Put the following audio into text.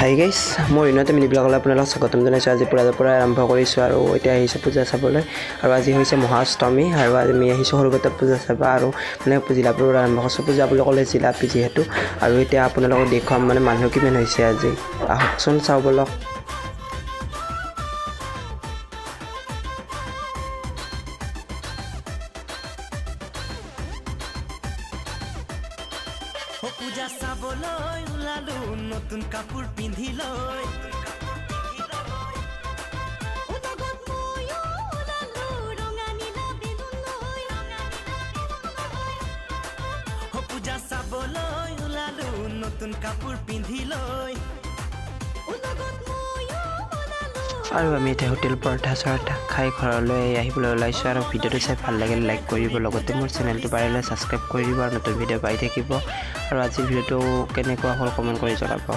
Hi guys মই ইনতে মিনিবিলাকলৈ আপোনালোকক স্বাগতম জনাইছোঁ। আজি পূজাৰ পৰা আৰম্ভ কৰিছোঁ আৰু এতিয়া আহিছোঁ পূজা চাবলৈ। আৰু আজি হৈছে মহাষ্টমী আৰু আমি আহিছোঁ সৰুপেটত পূজা চাব আৰু মানে জিলাপুৰ আৰম্ভ কৰিছোঁ। পূজা বুলি ক'লে জিলাপি যিহেতু। আৰু এতিয়া আপোনালোকক দেখুৱাম মানে মানুহ কিমান হৈছে আজি। আহকচোন চাওঁ বলক। পূজা চাবলৈ ওলালো নতুন কাপোৰ পিন্ধি লৈ পূজা চাবলৈ ওলালো নতুন কাপোৰ পিন্ধি লৈ আৰু আমি এতিয়া হোটেল পৰঠা চৰঠা খাই ঘৰলৈ আহিবলৈ ওলাইছোঁ। আৰু ভিডিঅ'টো চাই ভাল লাগিলে লাইক কৰিব, লগতে মোৰ চেনেলটো পাৰিলে ছাবস্ক্ৰাইব কৰি দিব আৰু নতুন ভিডিঅ' পাই থাকিব। আৰু আজিৰ ভিডিঅ'টো কেনেকুৱা হ'ল কমেণ্ট কৰি জনাব।